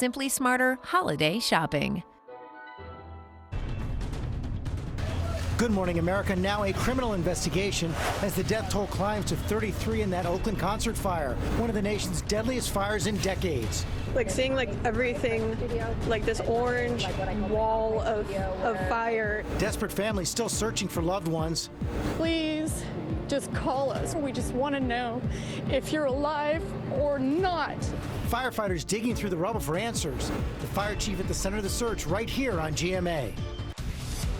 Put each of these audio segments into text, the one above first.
Simply Smarter holiday shopping. Good morning, America. Now a criminal investigation as the death toll climbs to 33 in that Oakland concert fire, one of the nation's deadliest fires in decades. Like seeing everything, like this orange wall of fire. Desperate families still searching for loved ones. Please just call us. We just want to know if you're alive or not. Firefighters digging through the rubble for answers. The fire chief at the center of the search right here on GMA.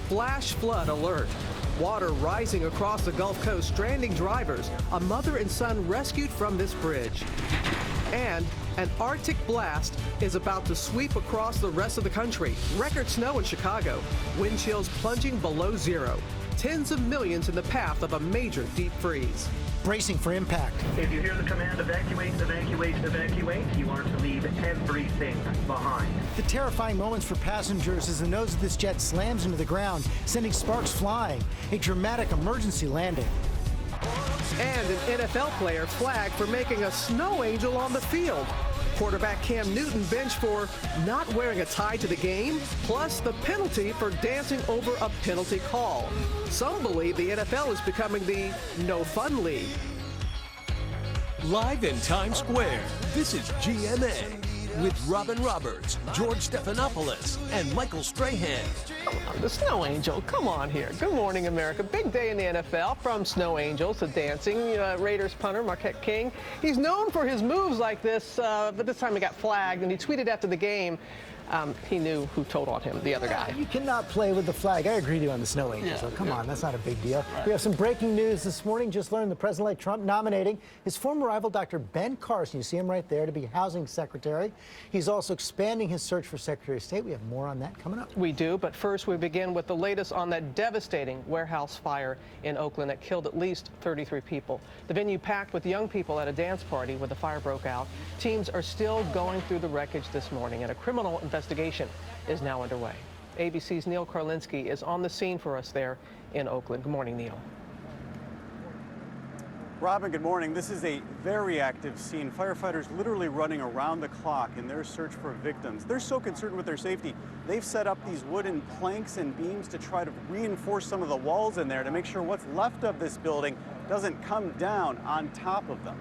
Flash flood alert. Water rising across the Gulf Coast, stranding drivers. A mother and son rescued from this bridge. And an Arctic blast is about to sweep across the rest of the country. Record snow in Chicago. Wind chills plunging below zero. Tens of millions in the path of a major deep freeze. Bracing for impact. If you hear the command, evacuate, evacuate, evacuate, you are to leave everything behind. The terrifying moments for passengers as the nose of this jet slams into the ground, sending sparks flying. A dramatic emergency landing. And an NFL player flagged for making a snow angel on the field. Quarterback Cam Newton benched for not wearing a tie to the game, plus the penalty for dancing over a penalty call. Some believe the NFL is becoming the no fun league. Live in Times Square, this is GMA with Robin Roberts, George Stephanopoulos, and Michael Strahan. The Snow Angel, come on here. Good morning, America. Big day in the NFL, from Snow Angels to dancing. Raiders punter Marquette King. He's known for his moves like this, but this time he got flagged, and he tweeted after the game. He knew who told on him, the other guy. You cannot play with the flag. I agree with you on the Snow Angels. So come on, that's not a big deal. Right. We have some breaking news this morning. Just learned the President-elect Trump nominating his former rival, Dr. Ben Carson. You see him right there, to be housing secretary. He's also expanding his search for Secretary of State. We have more on that coming up. We do, but first we begin with the latest on that devastating warehouse fire in Oakland that killed at least 33 people. The venue packed with young people at a dance party when the fire broke out. Teams are still going through the wreckage this morning, and a criminal investigation is now underway. ABC's Neil Karlinski is on the scene for us there in Oakland. Good morning, Neil. Robin, good morning. This is a very active scene. Firefighters literally running around the clock in their search for victims. They're so concerned with their safety, they've set up these wooden planks and beams to try to reinforce some of the walls in there to make sure what's left of this building doesn't come down on top of them.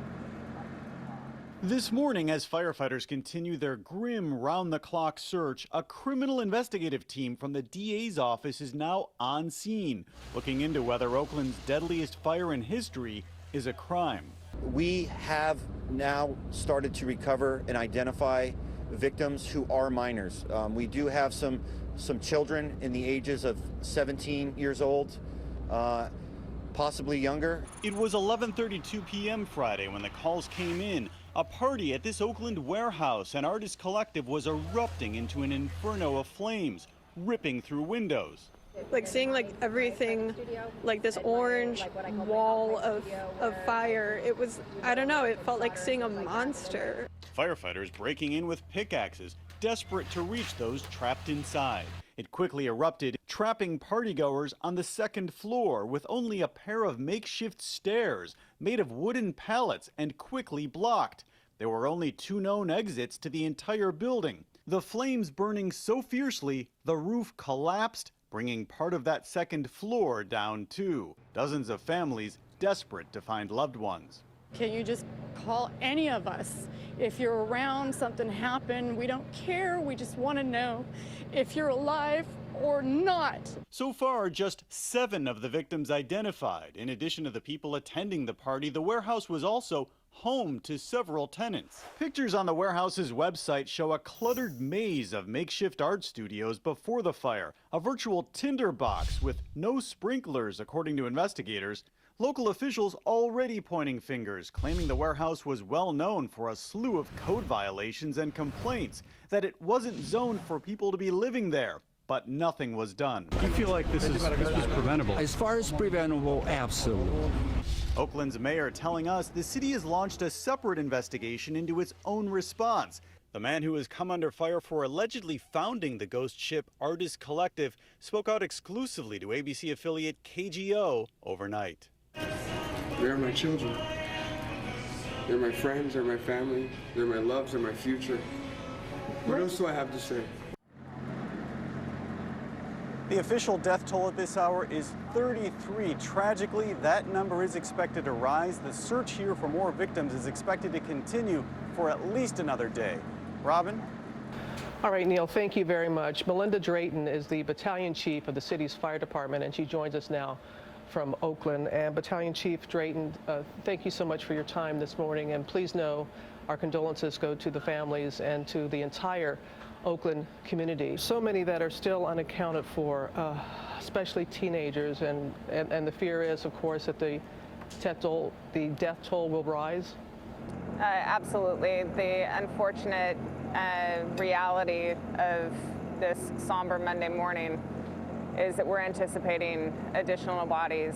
This morning, as firefighters continue their grim round-the-clock search, a criminal investigative team from the DA's office is now on scene, looking into whether Oakland's deadliest fire in history is a crime. We have now started to recover and identify victims who are minors. We do have some children in the ages of 17 years old, possibly younger. It was 11:32 p.m. Friday when the calls came in. A party at this Oakland warehouse and artist collective was erupting into an inferno of flames, ripping through windows. Like seeing everything, like this orange wall of fire. It was, I don't know, it felt like seeing a monster. Firefighters breaking in with pickaxes, desperate to reach those trapped inside. It quickly erupted, trapping partygoers on the second floor with only a pair of makeshift stairs made of wooden pallets and quickly blocked. There were only 2 known exits to the entire building. The flames burning so fiercely, the roof collapsed, bringing part of that second floor down too. Dozens of families desperate to find loved ones. Can you just call any of us? If you're around, something happened, we don't care. We just want to know if you're alive or not. So far, just 7 of the victims identified. In addition to the people attending the party, the warehouse was also home to several tenants. Pictures on the warehouse's website show a cluttered maze of makeshift art studios before the fire, a virtual tinderbox with no sprinklers, according to investigators. Local officials already pointing fingers, claiming the warehouse was well known for a slew of code violations and complaints, that it wasn't zoned for people to be living there. But nothing was done. Do you feel like this was preventable? As far as preventable, absolutely. Oakland's mayor telling us the city has launched a separate investigation into its own response. The man who has come under fire for allegedly founding the ghost ship Artist Collective spoke out exclusively to ABC affiliate KGO overnight. They're my children. They're my friends, they're my family, they're my loves, they're my future. What else do I have to say? The official death toll at this hour is 33. Tragically, that number is expected to rise. The search here for more victims is expected to continue for at least another day. Robin? All right, Neil, thank you very much. Melinda Drayton is the battalion chief of the city's fire department, and she joins us now from Oakland. And Battalion Chief Drayton, thank you so much for your time this morning. And please know our condolences go to the families and to the entire Oakland community. So many that are still unaccounted for, especially teenagers, and the fear is, of course, that the death toll will rise. Absolutely. The unfortunate reality of this somber Monday morning is that we're anticipating additional bodies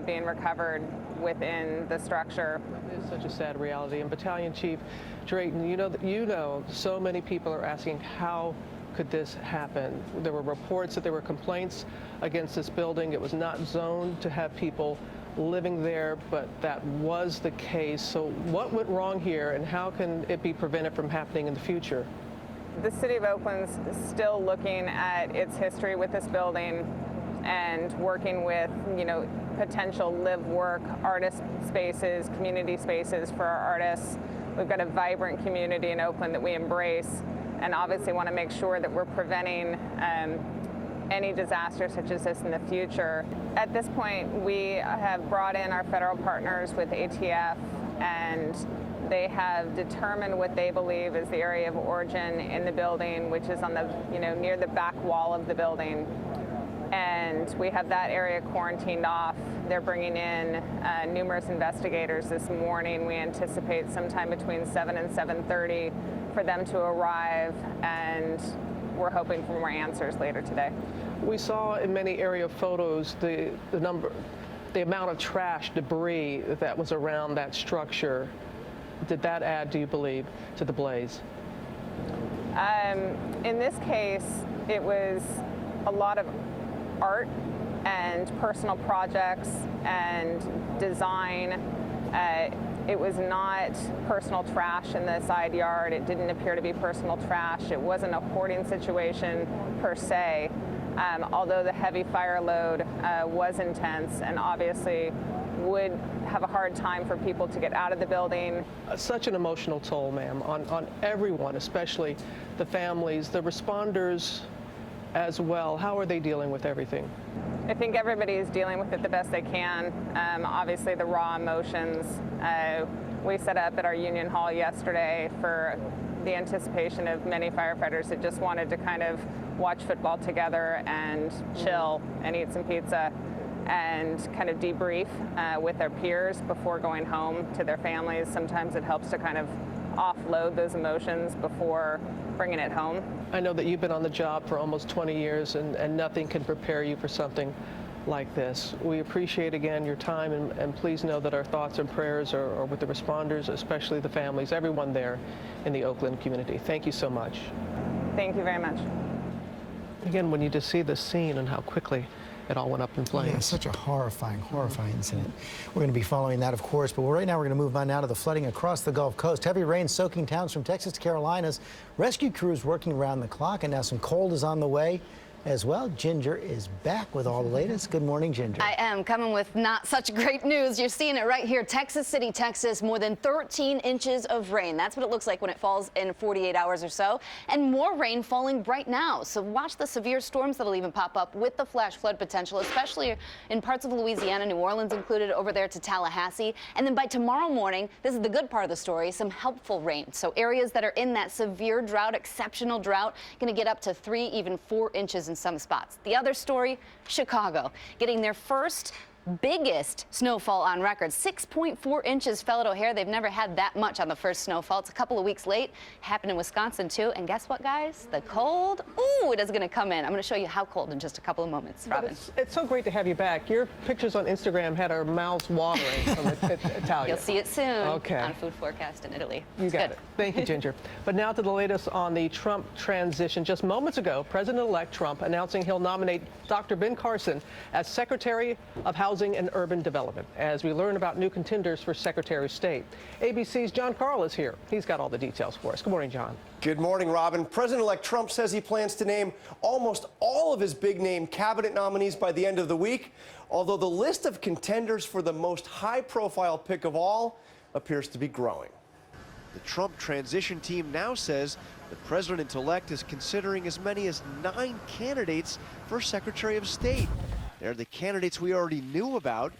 being recovered within the structure. It is such a sad reality. And Battalion Chief Drayton, you know, so many people are asking, how could this happen? There were reports that there were complaints against this building. It was not zoned to have people living there, but that was the case. So what went wrong here, and how can it be prevented from happening in the future? The City of Oakland's still looking at its history with this building and working with, potential live, work, artist spaces, community spaces for our artists. We've got a vibrant community in Oakland that we embrace, and obviously want to make sure that we're preventing any disaster such as this in the future. At this point, we have brought in our federal partners with ATF, and they have determined what they believe is the area of origin in the building, which is on the, near the back wall of the building. And we have that area quarantined off. They're bringing in numerous investigators this morning. We anticipate sometime between 7 and 7:30 for them to arrive, and we're hoping for more answers later today. We saw in many area photos the amount of trash, debris that was around that structure. Did that add, do you believe, to the blaze? In this case, it was a lot of art and personal projects and design. It was not personal trash in the side yard. It didn't appear to be personal trash. It wasn't a hoarding situation per se, although the heavy fire load was intense and obviously would have a hard time for people to get out of the building. Such an emotional toll, ma'am, on everyone, especially the families, the responders as well. How are they dealing with everything? I think everybody is dealing with it the best they can. Obviously, the raw emotions. We set up at our Union Hall yesterday for the anticipation of many firefighters that just wanted to kind of watch football together and chill and eat some pizza and kind of debrief with their peers before going home to their families. Sometimes it helps to kind of offload those emotions before bringing it home. I know that you've been on the job for almost 20 years, and nothing can prepare you for something like this. We appreciate again your time, and please know that our thoughts and prayers are with the responders, especially the families, everyone there in the Oakland community. Thank you so much. Thank you very much. Again, when you just see the scene and how quickly it all went up in flames. Yeah, such a horrifying incident. We're going to be following that, of course, but right now we're going to move on now to the flooding across the Gulf Coast. Heavy rain soaking towns from Texas to Carolinas. Rescue crews working around the clock, and now some cold is on the way as well. Ginger is back with all the latest. Good morning, Ginger. I am coming with not such great news. You're seeing it right here. Texas City, Texas, more than 13 inches of rain. That's what it looks like when it falls in 48 hours or so. And more rain falling right now. So watch the severe storms that'll even pop up with the flash flood potential, especially in parts of Louisiana, New Orleans included, over there to Tallahassee. And then by tomorrow morning, this is the good part of the story, some helpful rain. So areas that are in that severe drought, exceptional drought, going to get up to 3, even 4 inches in some spots. The other story, Chicago, getting their first biggest snowfall on record. 6.4 inches fell at O'Hare. They've never had that much on the first snowfall. It's a couple of weeks late. Happened in Wisconsin, too. And guess what, guys? The cold, ooh, it is going to come in. I'm going to show you how cold in just a couple of moments, Robin. It's so great to have you back. Your pictures on Instagram had our mouths watering from Italia. You'll see it soon okay. on Food Forecast in Italy. You got it. Thank you, Ginger. But now to the latest on the Trump transition. Just moments ago, President-elect Trump announcing he'll nominate Dr. Ben Carson as Secretary of Housing Housing and Urban Development as we learn about new contenders for Secretary of State. ABC's John Carl is here. He's got all the details for us. Good morning, John. Good morning, Robin. President-elect Trump says he plans to name almost all of his big-name cabinet nominees by the end of the week, although the list of contenders for the most high-profile pick of all appears to be growing. The Trump transition team now says the president-elect is considering as many as 9 candidates for Secretary of State. They're the candidates we already knew about,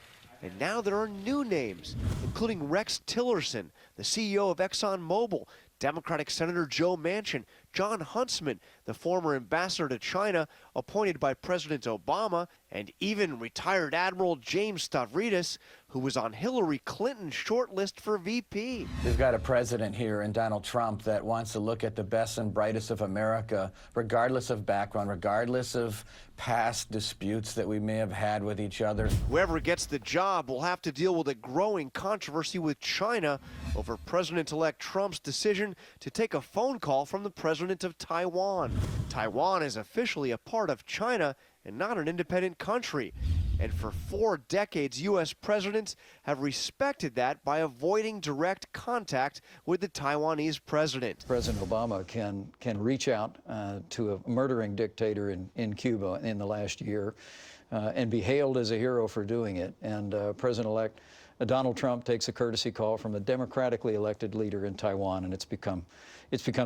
and now there are new names, including Rex Tillerson, the CEO of ExxonMobil, Democratic Senator Joe Manchin, John Huntsman, the former ambassador to China appointed by President Obama, and even retired Admiral James Stavridis, who was on Hillary Clinton's shortlist for VP. We've got a president here in Donald Trump that wants to look at the best and brightest of America, regardless of background, regardless of past disputes that we may have had with each other. Whoever gets the job will have to deal with a growing controversy with China over President-elect Trump's decision to take a phone call from the president of Taiwan. Taiwan is officially a part of China and not an independent country. And for 4 decades, U.S. presidents have respected that by avoiding direct contact with the Taiwanese president. President Obama can reach out to a murdering dictator in Cuba in the last year and be hailed as a hero for doing it. And President-elect Donald Trump takes a courtesy call from a democratically elected leader in Taiwan, and it's become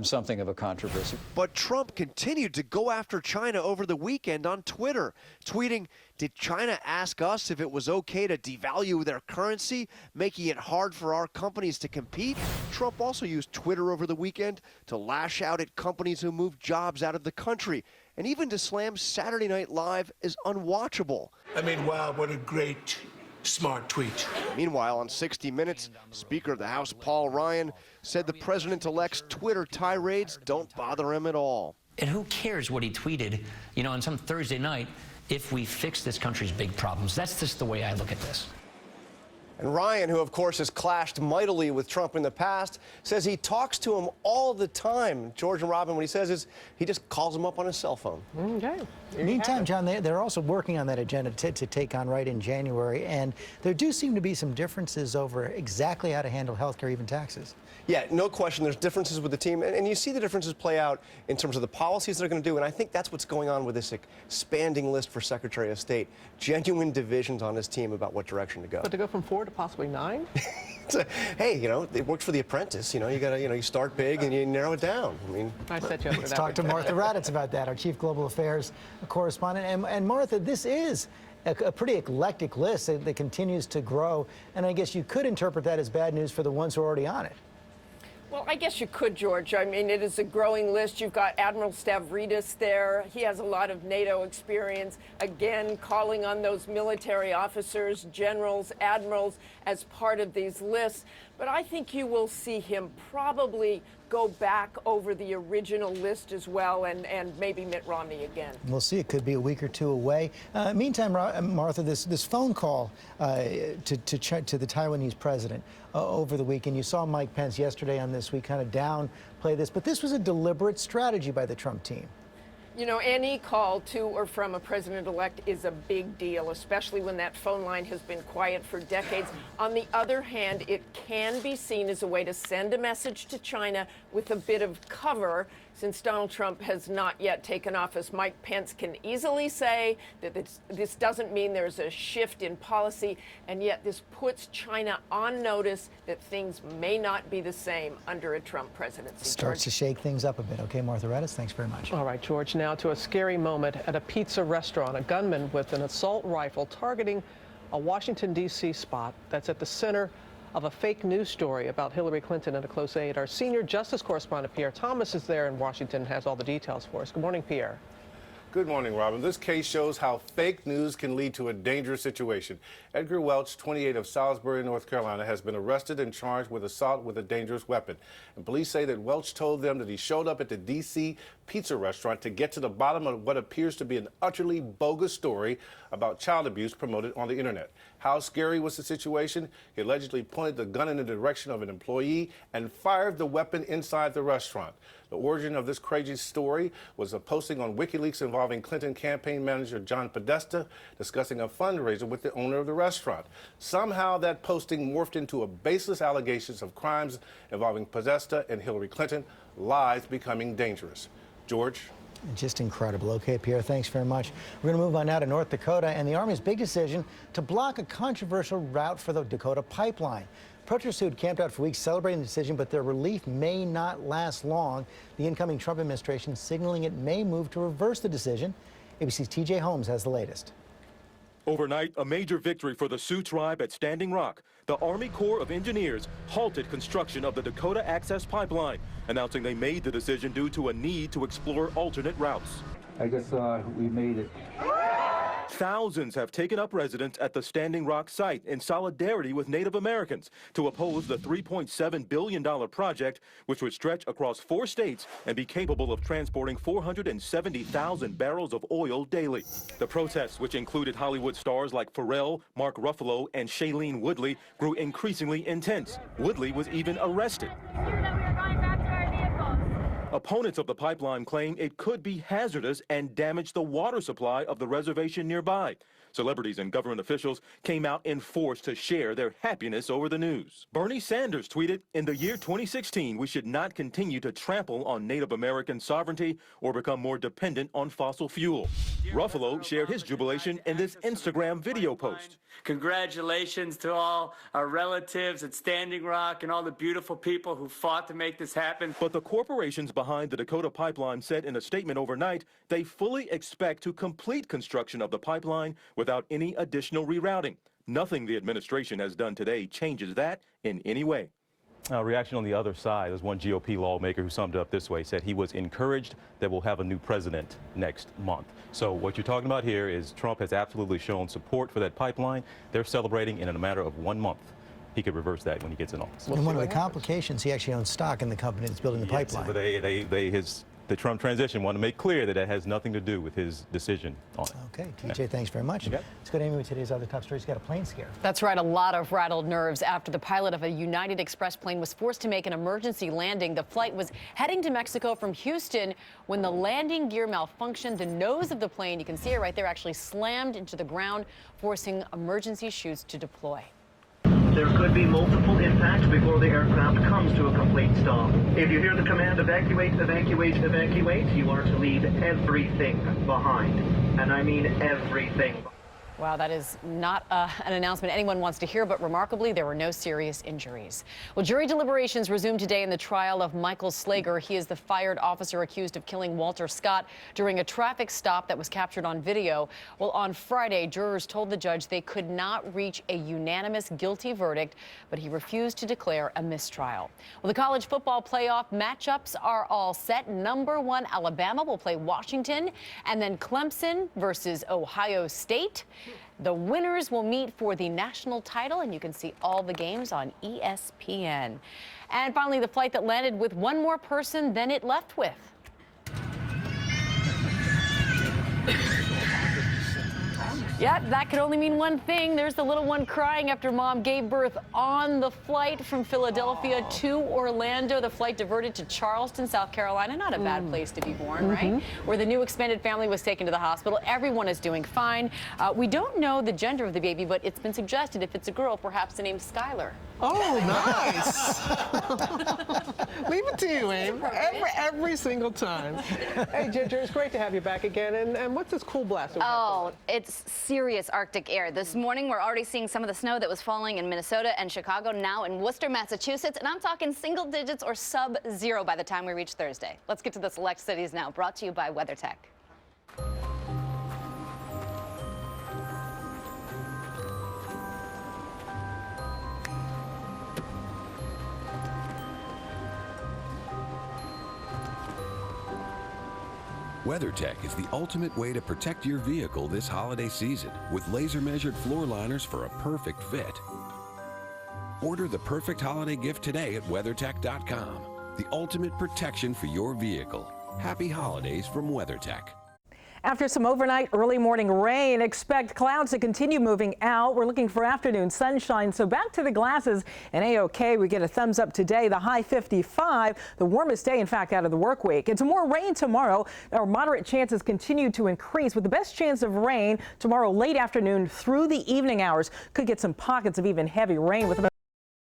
something of a controversy. But Trump continued to go after China over the weekend on Twitter, tweeting, "Did China ask us if it was okay to devalue their currency, making it hard for our companies to compete?" Trump also used Twitter over the weekend to lash out at companies who move jobs out of the country, and even to slam Saturday Night Live as unwatchable. I mean, wow, what a great, smart tweet. Meanwhile, on 60 Minutes, Speaker of the House Paul Ryan said the president-elect's Twitter tirades don't bother him at all. And who cares what he tweeted, on some Thursday night, if we fix this country's big problems? That's just the way I look at this. And Ryan, who of course has clashed mightily with Trump in the past, says he talks to him all the time. George and Robin, what he says is he just calls him up on his cell phone. Okay. Meantime, John, they're also working on that agenda to take on right in January, and there do seem to be some differences over exactly how to handle health care, even taxes. Yeah, no question. There's differences with the team, and you see the differences play out in terms of the policies they're going to do, and I think that's what's going on with this expanding list for Secretary of State. Genuine divisions on this team about what direction to go. But to go from 4 to possibly 9? Hey, it worked for The Apprentice. You gotta, you start big and you narrow it down. I mean, I set you up for that. Let's talk to Martha Raddatz about that, our Chief Global Affairs correspondent. And Martha, this is a pretty eclectic list that continues to grow, and I guess you could interpret that as bad news for the ones who are already on it. Well, I guess you could, George. I mean, it is a growing list. You've got Admiral Stavridis there. He has a lot of NATO experience. Again, calling on those military officers, generals, admirals as part of these lists. But I think you will see him probably go back over the original list as well, and maybe Mitt Romney again. We'll see. It could be a week or two away. Meantime, Martha, this phone call to the Taiwanese president over the weekend. You saw Mike Pence yesterday on This Week kind of downplay this, but this was a deliberate strategy by the Trump team. Any call to or from a president-elect is a big deal, especially when that phone line has been quiet for decades. On the other hand, it can be seen as a way to send a message to China with a bit of cover. Since Donald Trump has not yet taken office, Mike Pence can easily say that this doesn't mean there's a shift in policy, and yet this puts China on notice that things may not be the same under a Trump presidency. Starts to shake things up a bit. Okay, Martha Raddatz, thanks very much. All right, George, now to a scary moment at a pizza restaurant. A gunman with an assault rifle targeting a Washington, D.C. spot that's at the center of a fake news story about Hillary Clinton and a close aide. Our senior justice correspondent, Pierre Thomas, is there in Washington and has all the details for us. Good morning, Pierre. Good morning, Robin. This case shows how fake news can lead to a dangerous situation. Edgar Welch, 28 of Salisbury, North Carolina, has been arrested and charged with assault with a dangerous weapon. And police say that Welch told them that he showed up at the D.C. pizza restaurant to get to the bottom of what appears to be an utterly bogus story about child abuse promoted on the internet. How scary was the situation? He allegedly pointed the gun in the direction of an employee and fired the weapon inside the restaurant. The origin of this crazy story was a posting on WikiLeaks involving Clinton campaign manager John Podesta discussing a fundraiser with the owner of the restaurant. Somehow that posting morphed into a baseless allegations of crimes involving Podesta and Hillary Clinton, lies becoming dangerous. George? Just incredible. Okay, Pierre, thanks very much. We're going to move on now to North Dakota and the Army's big decision to block a controversial route for the Dakota pipeline. Protesters who had camped out for weeks celebrating the decision, but their relief may not last long. The incoming Trump administration signaling it may move to reverse the decision. ABC's TJ Holmes has the latest. Overnight, a major victory for the Sioux tribe at Standing Rock. The Army Corps of Engineers halted construction of the Dakota Access Pipeline, announcing they made the decision due to a need to explore alternate routes. I guess we made it. Thousands have taken up residence at the Standing Rock site in solidarity with Native Americans to oppose the $3.7 billion project, which would stretch across 4 states and be capable of transporting 470,000 barrels of oil daily. The protests, which included Hollywood stars like Pharrell, Mark Ruffalo, and Shailene Woodley, grew increasingly intense. Woodley was even arrested. Opponents of the pipeline claim it could be hazardous and damage the water supply of the reservation nearby. Celebrities and government officials came out in force to share their happiness over the news. Bernie Sanders tweeted, "In the year 2016, we should not continue to trample on Native American sovereignty or become more dependent on fossil fuel." Ruffalo shared his jubilation in this Instagram video post. Congratulations to all our relatives at Standing Rock and all the beautiful people who fought to make this happen. But the corporations behind the Dakota pipeline said in a statement overnight they fully expect to complete construction of the pipeline without any additional rerouting. Nothing the administration has done today changes that in any way. Reaction on the other side. There's one GOP lawmaker who summed it up this way, said he was encouraged that we'll have a new president next month. So what you're talking about here is Trump has absolutely shown support for that pipeline. They're celebrating in a matter of 1 month. He could reverse that when he gets in office. And one of the complications, he actually owns stock in the company that's building the pipeline. But the Trump transition wanted to make clear that that has nothing to do with his decision on it. Okay, TJ, thanks very much. Let's go to Amy with today's other top stories. He's got a plane scare. That's right, a lot of rattled nerves after the pilot of a United Express plane was forced to make an emergency landing. The flight was heading to Mexico from Houston when the landing gear malfunctioned. The nose of the plane, you can see it right there, actually slammed into the ground, forcing emergency chutes to deploy. There could be multiple impacts before the aircraft comes to a complete stop. If you hear the command evacuate, evacuate, evacuate, you are to leave everything behind. And I mean everything. Wow, that is not an announcement anyone wants to hear, but remarkably, there were no serious injuries. Well, jury deliberations resumed today in the trial of Michael Slager. He is the fired officer accused of killing Walter Scott during a traffic stop that was captured on video. Well, on Friday, jurors told the judge they could not reach a unanimous guilty verdict, but he refused to declare a mistrial. Well, the college football playoff matchups are all set. Number 1, Alabama will play Washington, and then Clemson versus Ohio State. The winners will meet for the national title, and you can see all the games on ESPN. And finally, the flight that landed with one more person than it left with. Yeah, that could only mean one thing. There's the little one crying after mom gave birth on the flight from Philadelphia to Orlando. The flight diverted to Charleston, South Carolina. Not a bad place to be born, right? Where the new expanded family was taken to the hospital. Everyone is doing fine. We don't know the gender of the baby, but it's been suggested if it's a girl, perhaps the name Skylar. Oh, nice. Leave it to you, Aim. Every single time. Hey, Ginger, it's great to have you back again. And what's this cool blast? Oh, it's serious Arctic air. This morning, we're already seeing some of the snow that was falling in Minnesota and Chicago, now in Worcester, Massachusetts. And I'm talking single digits or sub-zero by the time we reach Thursday. Let's get to the select cities now, brought to you by WeatherTech. WeatherTech is the ultimate way to protect your vehicle this holiday season with laser-measured floor liners for a perfect fit. Order the perfect holiday gift today at WeatherTech.com. The ultimate protection for your vehicle. Happy holidays from WeatherTech. After some overnight early morning rain, expect clouds to continue moving out. We're looking for afternoon sunshine. So back to the glasses and A-OK. We get a thumbs up today. The high 55, the warmest day, in fact, out of the work week. And some more rain tomorrow. Our moderate chances continue to increase with the best chance of rain tomorrow late afternoon through the evening hours. Could get some pockets of even heavy rain with about